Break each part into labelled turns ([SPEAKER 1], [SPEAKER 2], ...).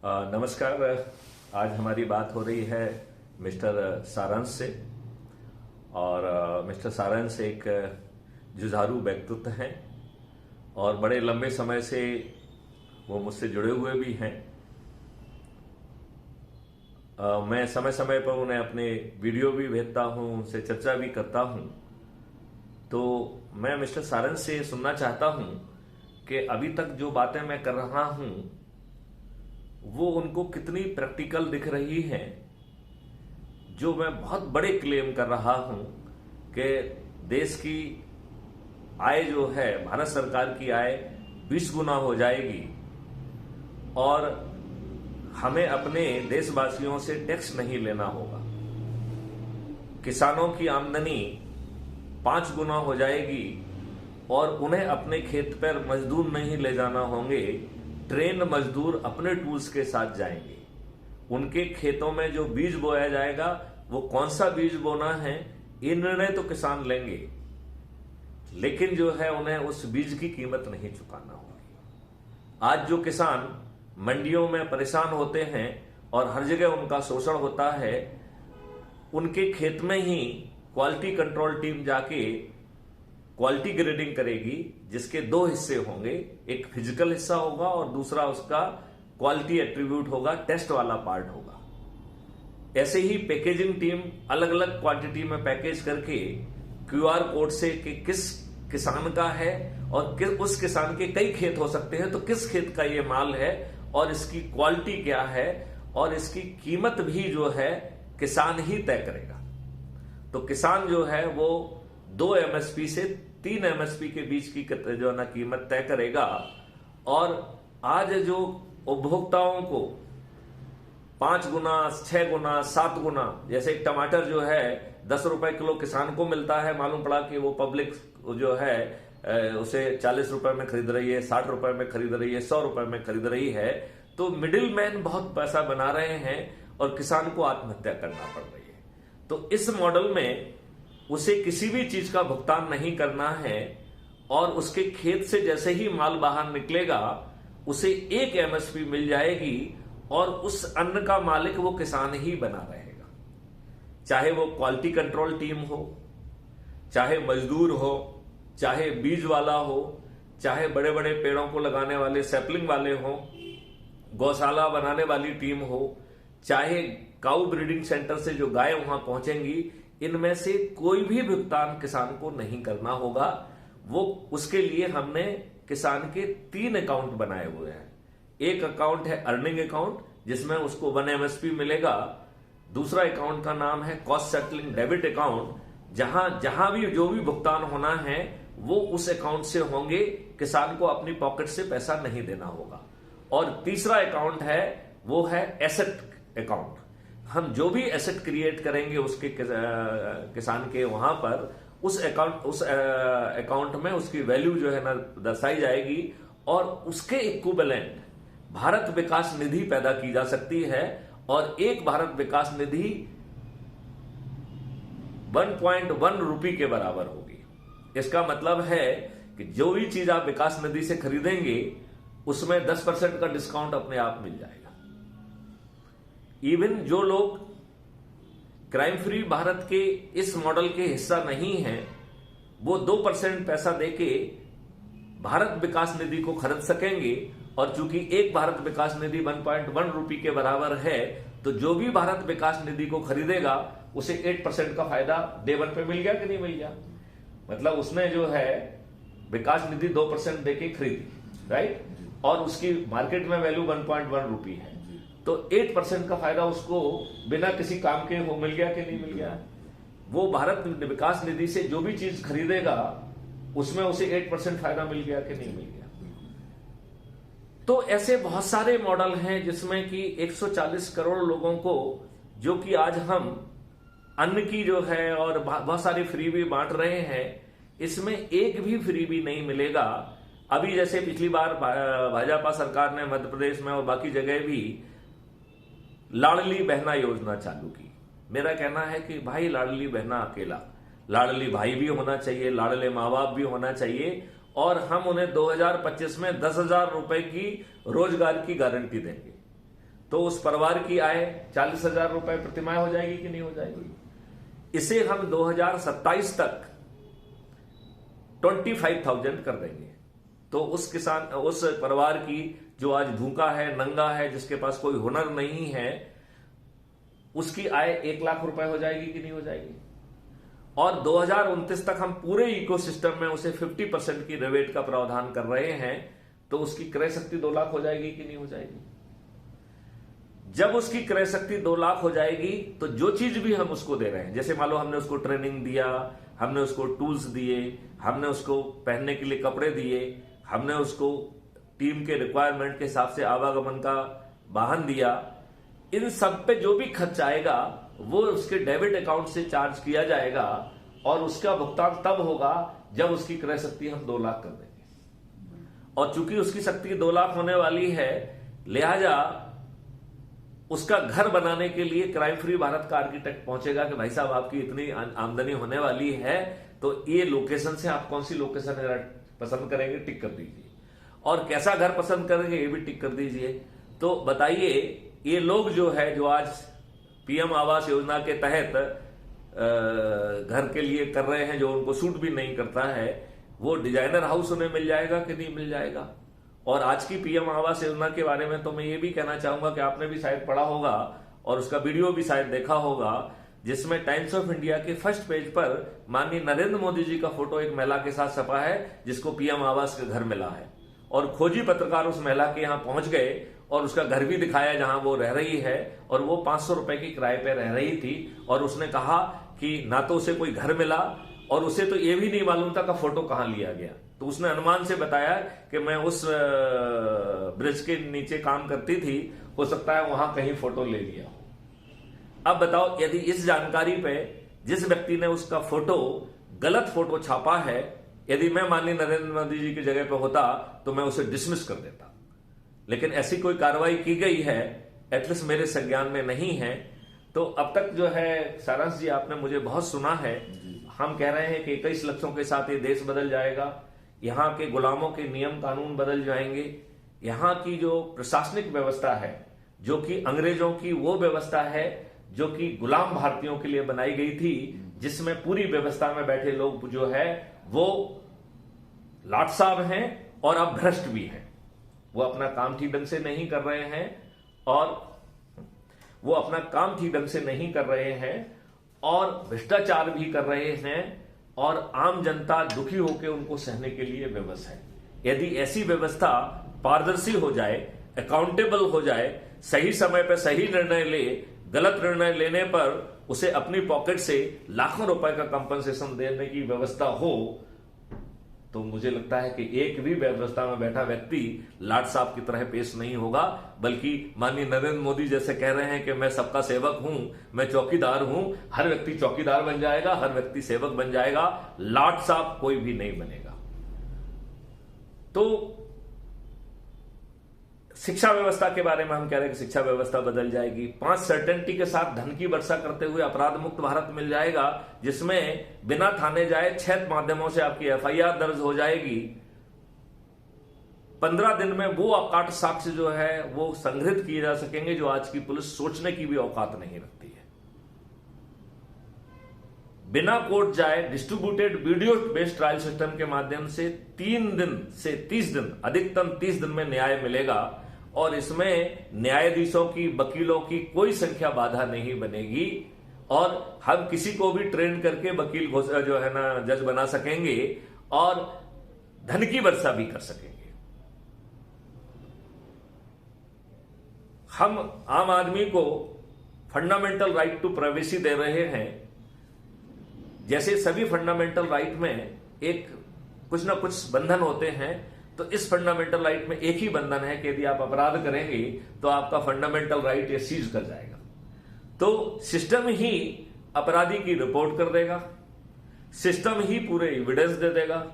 [SPEAKER 1] नमस्कार। आज हमारी बात हो रही है मिस्टर सारांश से। और मिस्टर सारांश एक जुझारू व्यक्तित्व हैं और बड़े लंबे समय से वो मुझसे जुड़े हुए भी हैं। मैं समय समय पर उन्हें अपने वीडियो भी भेजता हूं, उनसे चर्चा भी करता हूं। तो मैं मिस्टर सारांश से सुनना चाहता हूं कि अभी तक जो बातें मैं कर रहा हूं वो उनको कितनी प्रैक्टिकल दिख रही हैं। जो मैं बहुत बड़े क्लेम कर रहा हूं कि देश की आय जो है, भारत सरकार की आय 20 गुना हो जाएगी और हमें अपने देशवासियों से टैक्स नहीं लेना होगा। किसानों की आमदनी 5 गुना हो जाएगी और उन्हें अपने खेत पर मजदूर नहीं ले जाना होंगे, ट्रेन मजदूर अपने टूल्स के साथ जाएंगे। उनके खेतों में जो बीज बोया जाएगा वो कौन सा बीज बोना है ये निर्णय तो किसान लेंगे, लेकिन जो है उन्हें उस बीज की कीमत नहीं चुकाना होगी। आज जो किसान मंडियों में परेशान होते हैं और हर जगह उनका शोषण होता है, उनके खेत में ही क्वालिटी कंट्रोल टीम जाके क्वालिटी ग्रेडिंग करेगी, जिसके 2 हिस्से होंगे। एक फिजिकल हिस्सा होगा और दूसरा उसका क्वालिटी एट्रीब्यूट होगा, टेस्ट वाला पार्ट होगा। ऐसे ही पैकेजिंग टीम अलग अलग क्वांटिटी में पैकेज करके QR कोड से कि किस किसान का है और उस किसान के कई खेत हो सकते हैं, तो किस खेत का ये माल है और इसकी क्वालिटी क्या है और इसकी कीमत भी जो है किसान ही तय करेगा। तो किसान जो है वो 2 MSP से 3 MSP के बीच की जो है ना कीमत तय करेगा। और आज जो उपभोक्ताओं को 5 गुना, 6 गुना, 7 गुना, जैसे एक टमाटर जो है 10 रुपए किलो किसान को मिलता है, मालूम पड़ा कि वो पब्लिक जो है उसे 40 रुपए में खरीद रही है, 60 रुपए में खरीद रही है, 100 रुपए में खरीद रही है। तो मिडिल मैन बहुत पैसा बना रहे हैं और किसान को आत्महत्या करना पड़ रही है। तो इस मॉडल में उसे किसी भी चीज का भुगतान नहीं करना है और उसके खेत से जैसे ही माल बाहर निकलेगा उसे 1 MSP मिल जाएगी और उस अन्न का मालिक वो किसान ही बना रहेगा। चाहे वो क्वालिटी कंट्रोल टीम हो, चाहे मजदूर हो, चाहे बीज वाला हो, चाहे बड़े बड़े पेड़ों को लगाने वाले सैपलिंग वाले हो, गौशाला बनाने वाली टीम हो, चाहे काऊ ब्रीडिंग सेंटर से जो गाय वहां पहुंचेंगी, इनमें से कोई भी भुगतान किसान को नहीं करना होगा। वो उसके लिए हमने किसान के 3 अकाउंट बनाए हुए हैं। एक अकाउंट है अर्निंग अकाउंट, जिसमें उसको 1 MSP मिलेगा। दूसरा अकाउंट का नाम है कॉस्ट सेटलिंग डेबिट अकाउंट, जहां भी जो भी भुगतान होना है वो उस अकाउंट से होंगे, किसान को अपनी पॉकेट से पैसा नहीं देना होगा। और तीसरा अकाउंट है वो है एसेट अकाउंट। हम जो भी एसेट क्रिएट करेंगे उसके किसान के वहां पर उस अकाउंट में उसकी वैल्यू जो है ना दर्शाई जाएगी और उसके इक्विवेलेंट भारत विकास निधि पैदा की जा सकती है। और एक भारत विकास निधि 1.1 रुपये के बराबर होगी। इसका मतलब है कि जो भी चीज आप विकास निधि से खरीदेंगे उसमें 10% का डिस्काउंट अपने आप मिल जाएगा। इवन जो लोग क्राइम फ्री भारत के इस मॉडल के हिस्सा नहीं हैं, वो 2% पैसा देके भारत विकास निधि को खरीद सकेंगे। और चूंकि एक भारत विकास निधि 1.1 रुपये के बराबर है, तो जो भी भारत विकास निधि को खरीदेगा उसे 8% का फायदा डे 1 पे मिल गया कि नहीं मिल गया। मतलब उसने जो है विकास निधि 2% देके खरीदी, राइट, और उसकी मार्केट में वैल्यू 1.1 रुपये है, तो 8% का फायदा उसको बिना किसी काम के हो मिल गया कि नहीं मिल गया। वो भारत विकास निधि से जो भी चीज खरीदेगा उसमें उसे 8% फायदा मिल गया कि नहीं मिल गया। तो ऐसे बहुत सारे मॉडल हैं जिसमें कि 140 करोड़ लोगों को, जो कि आज हम अन्न की जो है और बहुत सारी फ्री भी बांट रहे हैं, इसमें एक भी फ्री भी नहीं मिलेगा। अभी जैसे पिछली बार भाजपा सरकार ने मध्य प्रदेश में और बाकी जगह भी लाडली बहना योजना चालू की। मेरा कहना है कि भाई लाडली बहना अकेला, लाडली भाई भी होना चाहिए, लाडले माँ बाप भी होना चाहिए, और हम उन्हें 2025 में 10,000 रुपए की रोजगार की गारंटी देंगे। तो उस परिवार की आय 40,000 रुपए प्रतिमाह हो जाएगी कि नहीं हो जाएगी? इसे हम 2027 तक 25,000 कर देंगे, तो उस किसान, उस परिवार की जो आज भूखा है, नंगा है, जिसके पास कोई हुनर नहीं है, उसकी आय 1 लाख रुपए हो जाएगी कि नहीं हो जाएगी? और 2029 तक हम पूरे इकोसिस्टम में उसे 50% की रिबेट का प्रावधान कर रहे हैं, तो उसकी क्रय शक्ति 2 लाख हो जाएगी कि नहीं हो जाएगी? जब उसकी क्रय शक्ति 2 लाख हो जाएगी, तो जो चीज भी हम उसको दे रहे हैं, जैसे मान लो हमने उसको ट्रेनिंग दिया, हमने उसको टूल्स दिए, हमने उसको पहनने के लिए कपड़े दिए, हमने उसको टीम के रिक्वायरमेंट के हिसाब से आवागमन का वाहन दिया, इन सब पे जो भी खर्च आएगा वो उसके डेबिट अकाउंट से चार्ज किया जाएगा, और उसका भुगतान तब होगा जब उसकी क्रय शक्ति हम 2 लाख कर देंगे। और चूंकि उसकी शक्ति 2 लाख होने वाली है, लिहाजा उसका घर बनाने के लिए क्राइम फ्री भारत का आर्किटेक्ट पहुंचेगा कि भाई साहब आपकी इतनी आमदनी होने वाली है, तो ये लोकेशन से आप कौन सी लोकेशन पसंद करेंगे, टिक कर दीजिए, और कैसा घर पसंद करेंगे ये भी टिक कर दीजिए। तो बताइए, ये लोग जो है, जो आज पीएम आवास योजना के तहत घर के लिए कर रहे हैं, जो उनको सूट भी नहीं करता है, वो डिजाइनर हाउस उन्हें मिल जाएगा कि नहीं मिल जाएगा? और आज की पीएम आवास योजना के बारे में तो मैं ये भी कहना चाहूंगा कि आपने भी शायद पढ़ा होगा और उसका वीडियो भी शायद देखा होगा, जिसमें टाइम्स ऑफ इंडिया के फर्स्ट पेज पर माननीय नरेंद्र मोदी जी का फोटो एक महिला के साथ छपा है, जिसको पीएम आवास का घर मिला है, और खोजी पत्रकार उस महिला के यहां पहुंच गए और उसका घर भी दिखाया जहां वो रह रही है, और वो 500 रुपए की किराए पे रह रही थी, और उसने कहा कि ना तो उसे कोई घर मिला, और उसे तो ये भी नहीं मालूम था कि फोटो कहां लिया गया। तो उसने अनुमान से बताया कि मैं उस ब्रिज के नीचे काम करती थी, हो सकता है वहां कहीं फोटो ले लिया हो। अब बताओ, यदि इस जानकारी पे जिस व्यक्ति ने उसका फोटो, गलत फोटो छापा है, यदि मैं माननीय नरेंद्र मोदी जी की जगह पे होता तो मैं उसे डिसमिस कर देता, लेकिन ऐसी कोई कार्रवाई की गई है एटलीस्ट मेरे संज्ञान में नहीं है। तो अब तक जो है सारांश जी, आपने मुझे बहुत सुना है। हम कह रहे हैं कि 21 लक्ष्यों के साथ ये देश बदल जाएगा, यहाँ के गुलामों के नियम कानून बदल जाएंगे, यहाँ की जो प्रशासनिक व्यवस्था है, जो कि अंग्रेजों की वो व्यवस्था है जो कि गुलाम भारतीयों के लिए बनाई गई थी, जिसमें पूरी व्यवस्था में बैठे लोग जो है वो लाट साहब हैं और अब भ्रष्ट भी हैं। वो अपना काम ठीक ढंग से नहीं कर रहे हैं, और वो अपना काम ठीक ढंग से नहीं कर रहे हैं, और भ्रष्टाचार भी कर रहे हैं, और आम जनता दुखी होकर उनको सहने के लिए विवश है। यदि ऐसी व्यवस्था पारदर्शी हो जाए, अकाउंटेबल हो जाए, सही समय पर सही निर्णय ले, गलत निर्णय लेने पर उसे अपनी पॉकेट से लाखों रुपए का कंपनसेशन देने की व्यवस्था हो, तो मुझे लगता है कि एक भी व्यवस्था में बैठा व्यक्ति लाट साहब की तरह पेश नहीं होगा, बल्कि माननीय नरेंद्र मोदी जैसे कह रहे हैं कि मैं सबका सेवक हूं, मैं चौकीदार हूं, हर व्यक्ति चौकीदार बन जाएगा, हर व्यक्ति सेवक बन जाएगा, लाट साहब कोई भी नहीं बनेगा। तो शिक्षा व्यवस्था के बारे में हम कह रहे हैं कि शिक्षा व्यवस्था बदल जाएगी, 5 सर्टेनिटी के साथ धन की वर्षा करते हुए अपराध मुक्त भारत मिल जाएगा, जिसमें बिना थाने जाए 6 माध्यमों से आपकी एफआईआर दर्ज हो जाएगी। 15 दिन में वो अकाट साक्ष्य जो है वो संग्रहित किए जा सकेंगे, जो आज की पुलिस सोचने की भी औकात नहीं रखती है। बिना कोर्ट जाए distributed video based trial system के माध्यम से 3 दिन से 30 दिन, अधिकतम 30 दिन में न्याय मिलेगा, और इसमें न्यायाधीशों की, वकीलों की कोई संख्या बाधा नहीं बनेगी, और हम किसी को भी ट्रेन करके वकील जो है ना जज बना सकेंगे, और धन की वर्षा भी कर सकेंगे। हम आम आदमी को फंडामेंटल राइट टू प्राइवेसी दे रहे हैं, जैसे सभी फंडामेंटल राइट में एक कुछ ना कुछ बंधन होते हैं, तो इस फंडामेंटल राइट में एक ही बंधन है कि यदि आप अपराध करेंगे तो आपका फंडामेंटल राइट ये सीज कर जाएगा। तो सिस्टम ही अपराधी की रिपोर्ट कर देगा, सिस्टम ही पूरे एविडेंस दे देगा,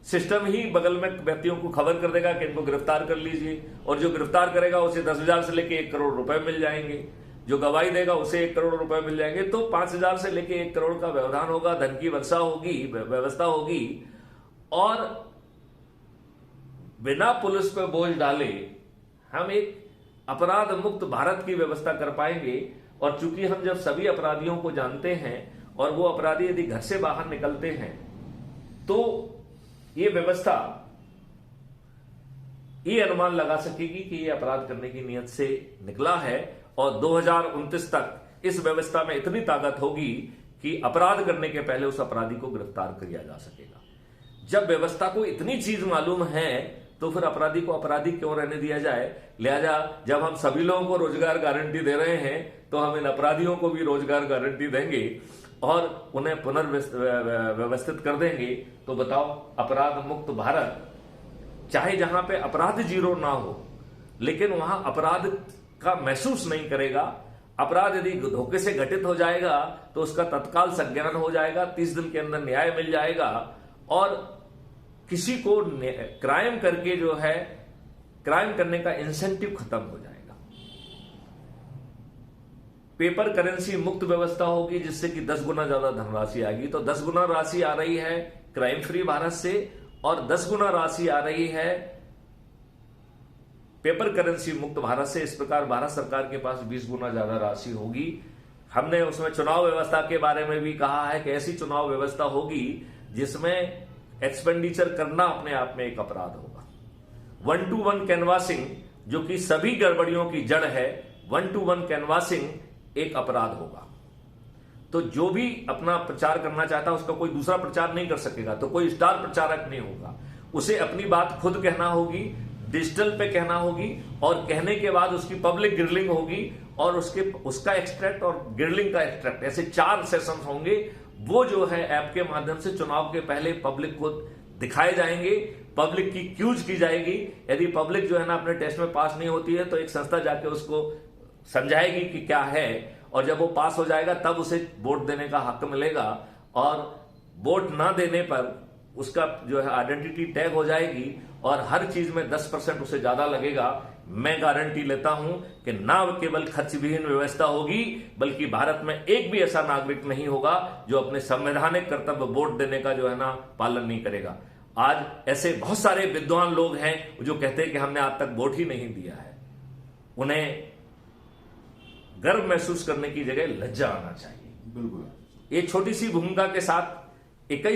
[SPEAKER 1] सिस्टम ही बगल में व्यक्तियों को खबर कर देगा कि इनको गिरफ्तार कर लीजिए, और जो गिरफ्तार करेगा उसे 10,000 से लेके 1 करोड़ रुपए मिल जाएंगे, जो गवाही देगा उसे 1 करोड़ रुपए मिल जाएंगे। तो 5,000 से लेके 1 करोड़ का व्यवधान होगा, धन की वर्षा होगी, व्यवस्था होगी, और बिना पुलिस पे बोझ डाले हम एक अपराध मुक्त भारत की व्यवस्था कर पाएंगे। और चूंकि हम जब सभी अपराधियों को जानते हैं और वो अपराधी यदि घर से बाहर निकलते हैं तो ये व्यवस्था ये अनुमान लगा सकेगी कि ये अपराध करने की नीयत से निकला है। और 2029 तक इस व्यवस्था में इतनी ताकत होगी कि अपराध करने के पहले उस अपराधी को गिरफ्तार किया जा सकेगा। जब व्यवस्था को इतनी चीज मालूम है तो फिर अपराधी को अपराधी क्यों रहने दिया जाए। लिहाजा जब हम सभी लोगों को रोजगार गारंटी दे रहे हैं तो हम इन अपराधियों को भी रोजगार गारंटी देंगे और उन्हें पुनर्व्यवस्थित कर देंगे। तो बताओ, अपराध मुक्त भारत, चाहे जहां पे अपराध जीरो ना हो लेकिन वहां अपराध का महसूस नहीं करेगा। अपराध यदि धोखे से घटित हो जाएगा तो उसका तत्काल संज्ञान हो जाएगा, 30 दिन के अंदर न्याय मिल जाएगा और किसी को क्राइम करके जो है क्राइम करने का इंसेंटिव खत्म हो जाएगा। पेपर करेंसी मुक्त व्यवस्था होगी जिससे कि 10 गुना ज्यादा धनराशि आएगी। तो 10 गुना राशि आ रही है क्राइम फ्री भारत से और 10 गुना राशि आ रही है पेपर करेंसी मुक्त भारत से। इस प्रकार भारत सरकार के पास 20 गुना ज्यादा राशि होगी। हमने उसमें चुनाव व्यवस्था के बारे में भी कहा है कि ऐसी चुनाव व्यवस्था होगी जिसमें एक्सपेंडिचर करना अपने आप में एक अपराध होगा। 1-to-1 कैनवासिंग जो कि सभी गड़बड़ियों की जड़ है, 1-to-1 कैनवासिंग एक अपराध होगा। तो जो भी अपना प्रचार करना चाहता है उसका कोई दूसरा प्रचार नहीं कर सकेगा, तो कोई स्टार प्रचारक नहीं होगा। उसे अपनी बात खुद कहना होगी, डिजिटल पे कहना होगी और कहने के बाद उसकी पब्लिक ग्रिलिंग होगी और उसका एक्सट्रैक्ट और ग्रिलिंग का एक्सट्रैक्ट, ऐसे 4 सेशंस होंगे। वो जो है ऐप के माध्यम से चुनाव के पहले पब्लिक को दिखाए जाएंगे, पब्लिक की क्यूज की जाएगी। यदि पब्लिक जो है ना अपने टेस्ट में पास नहीं होती है तो एक संस्था जाके उसको समझाएगी कि क्या है और जब वो पास हो जाएगा तब उसे वोट देने का हक मिलेगा। और वोट ना देने पर उसका जो है आइडेंटिटी टैग हो जाएगी और हर चीज में 10% उसे ज्यादा लगेगा। मैं गारंटी लेता हूं कि ना केवल खर्च विहीन व्यवस्था होगी बल्कि भारत में एक भी ऐसा नागरिक नहीं होगा जो अपने संवैधानिक कर्तव्य वोट देने का जो है ना पालन नहीं करेगा। आज ऐसे बहुत सारे विद्वान लोग हैं जो कहते हैं कि हमने आज तक वोट ही नहीं दिया है। उन्हें गर्व महसूस करने की जगह लज्जा आना चाहिए।
[SPEAKER 2] बिल्कुल।
[SPEAKER 1] एक छोटी सी भूमिका के साथ 21